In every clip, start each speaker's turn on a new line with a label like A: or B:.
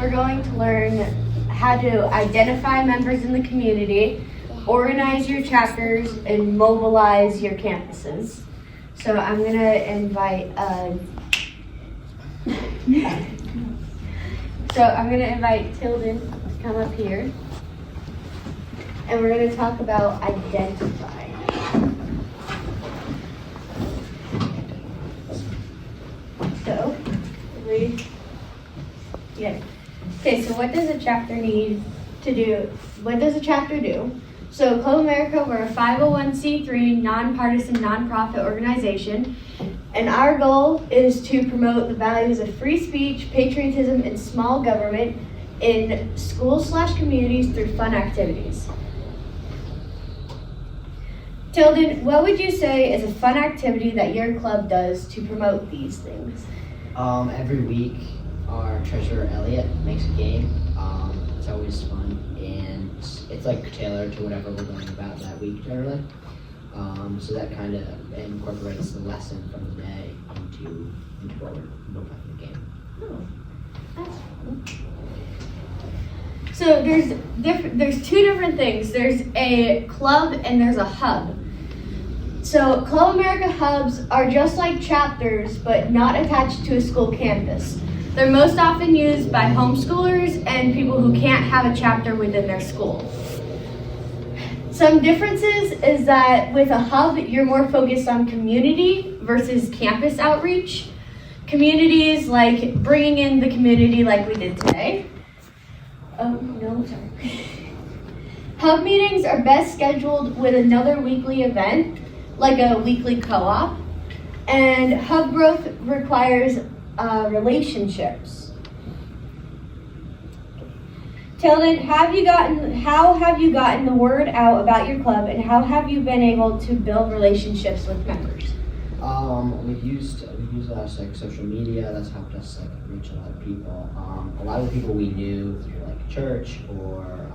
A: we're going to learn how to identify members in the community, organize your chapters, and mobilize your campuses. So I'm going to invite Tilden to come up here. And we're going to talk about identifying. So, okay, so what does a chapter need to do? What does a chapter do? So, Club America, we're a 501c3 nonpartisan nonprofit organization, and our goal is to promote the values of free speech, patriotism, and small government in schools/communities through fun activities. Tilden, what would you say is a fun activity that your club does to promote these things?
B: Every week, our treasurer Elliot makes a game. It's always fun, and it's like tailored to whatever we're learning about that week generally. So that kind of incorporates the lesson from the day into what we're playing the game.
A: Oh, that's fun. So there's two different things. There's a club and there's a hub. So Club America hubs are just like chapters, but not attached to a school campus. They're most often used by homeschoolers and people who can't have a chapter within their school. Some differences is that with a hub, you're more focused on community versus campus outreach. Communities like bringing in the community like we did today. Oh, no, sorry. Hub meetings are best scheduled with another weekly event, like a weekly co-op. And hub growth requires relationships. Tilden, how have you gotten the word out about your club, and how have you been able to build relationships with members?
B: We've used a lot of social media. That's helped us reach a lot of people. A lot of the people we knew through church or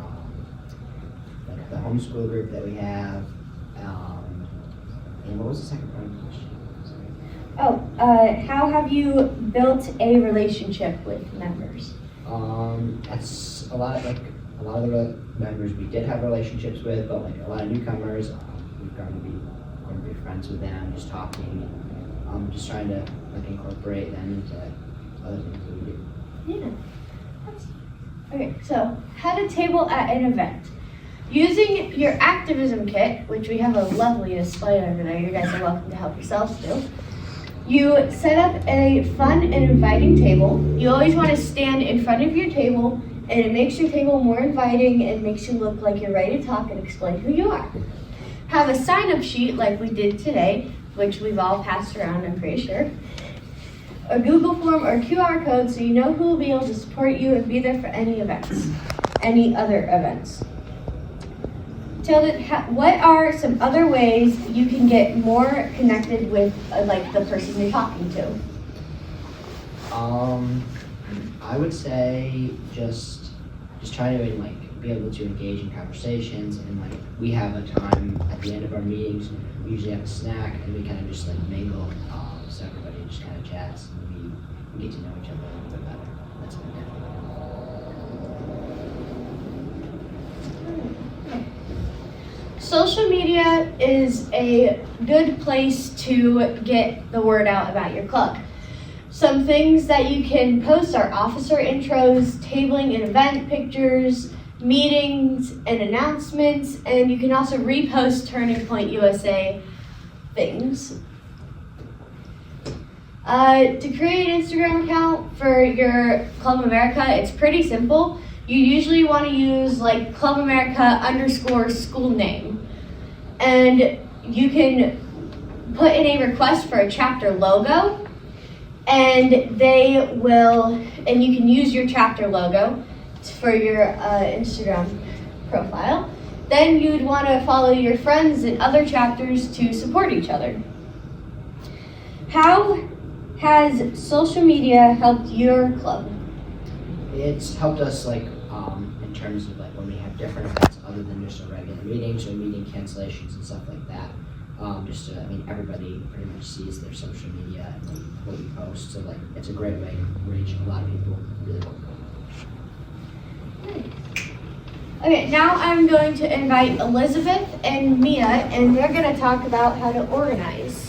B: the homeschool group that we have. And what was the second part of the question? Sorry.
A: How have you built a relationship with members?
B: That's a lot of the members we did have relationships with, but a lot of newcomers, we've going to be friends with them, just talking, just trying to incorporate them into other things that we do.
A: Yeah. Okay, so how to table at an event. Using your activism kit, which we have a lovely display over there, you guys are welcome to help yourselves too. You set up a fun and inviting table. You always want to stand in front of your table, and it makes your table more inviting and makes you look like you're ready to talk and explain who you are. Have a sign-up sheet like we did today, which we've all passed around, I'm pretty sure. A Google form or QR code so you know who will be able to support you and be there for any other events. Tilden, what are some other ways you can get more connected with the person you're talking to?
B: I would say just trying to be able to engage in conversations, and we have a time at the end of our meetings. We usually have a snack, and we kind of just mingle, so everybody just kind of chats, and we get to know each other a little bit better. That's been definitely.
A: Social media is a good place to get the word out about your club. Some things that you can post are officer intros, tabling and event pictures, meetings and announcements, and you can also repost Turning Point USA things. To create an Instagram account for your Club America, it's pretty simple. You usually want to use Club America _school name. And you can put in a request for a chapter logo, and you can use your chapter logo for your Instagram profile. Then you'd want to follow your friends and other chapters to support each other. How has social media helped your club?
B: It's helped us in terms of when we have different events other than just our regular meetings or meeting cancellations and stuff like that. Everybody pretty much sees their social media and what we post, so it's a great way to reach a lot of people really quickly.
A: Okay, now I'm going to invite Elizabeth and Mia, and they're going to talk about how to organize.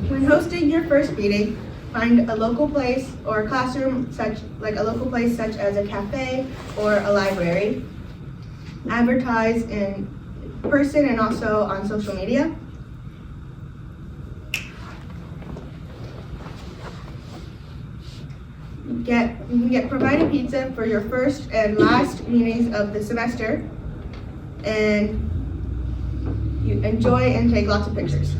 C: When hosting your first meeting, find a local place or a classroom such as a cafe or a library. Advertise in person and also on social media. You can get provided pizza for your first and last meetings of the semester, and you enjoy and take lots of pictures.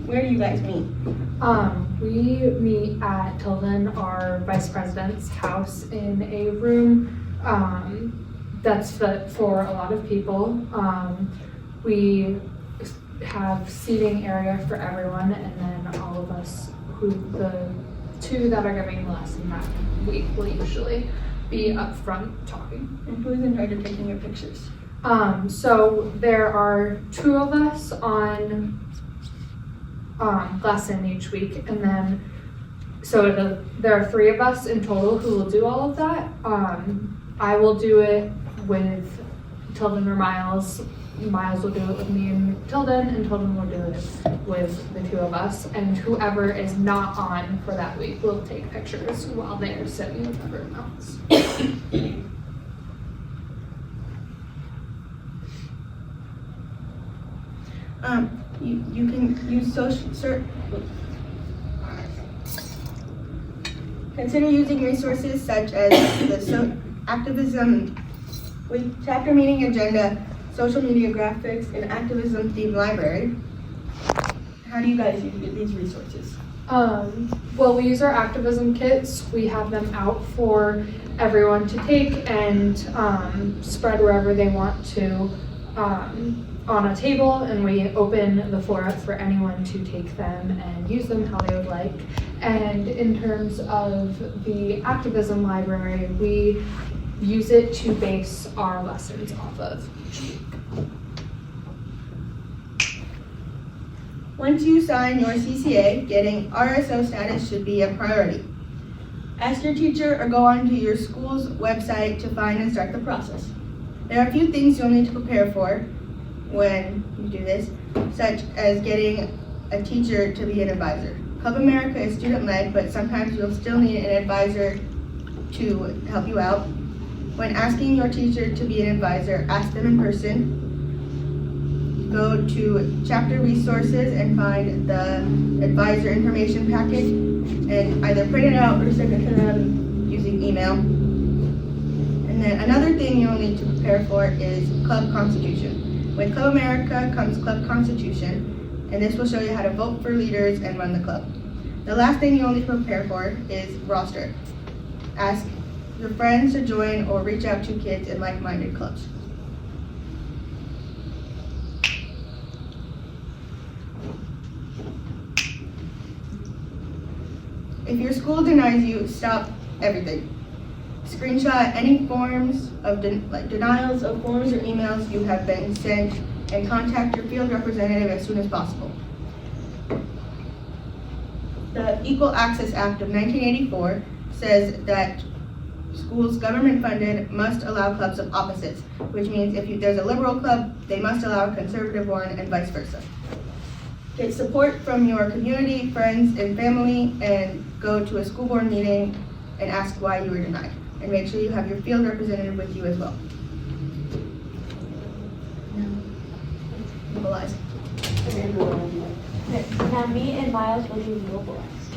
C: Where do you guys meet?
D: We meet at Tilden, our vice president's house, in a room that's fit for a lot of people. We have seating area for everyone, and then all of us the two that are giving the lesson that week will usually be up front talking.
C: And who's in charge of taking your pictures?
D: So there are two of us on lesson each week, and then there are three of us in total who will do all of that. I will do it with Tilden or Miles. Miles will do it with me and Tilden, and Tilden will do it with the two of us. And whoever is not on for that week will take pictures while they're sitting with everyone else.
C: You can use consider using resources such as the activism with chapter meeting agenda, social media graphics, and activism themed library. How do you guys use these resources?
D: Well, we use our activism kits. We have them out for everyone to take and spread wherever they want to on a table, and we open the floor up for anyone to take them and use them how they would like. And in terms of the activism library, we use it to base our lessons off of each week.
C: Once you sign your CCA, getting RSO status should be a priority. Ask your teacher or go onto your school's website to find and start the process. There are a few things you'll need to prepare for when you do this, such as getting a teacher to be an advisor. Club America is student-led, but sometimes you'll still need an advisor to help you out. When asking your teacher to be an advisor, ask them in person. Go to chapter resources and find the advisor information packet and either print it out or send it to them using email. And then another thing you'll need to prepare for is club constitution. With Club America comes Club Constitution, and this will show you how to vote for leaders and run the club. The last thing you'll need to prepare for is roster. Ask your friends to join or reach out to kids in like-minded clubs. If your school denies you, stop everything. Screenshot any forms of denials of forms or emails you have been sent and contact your field representative as soon as possible. The Equal Access Act of 1984 says that schools government funded must allow clubs of opposites, which means if there's a liberal club, they must allow a conservative one and vice versa. Get support from your community, friends, and family, and go to a school board meeting and ask why you were denied. And make sure you have your field representative with you as well. Mobilize.
A: Okay, now me and Miles will do mobilize.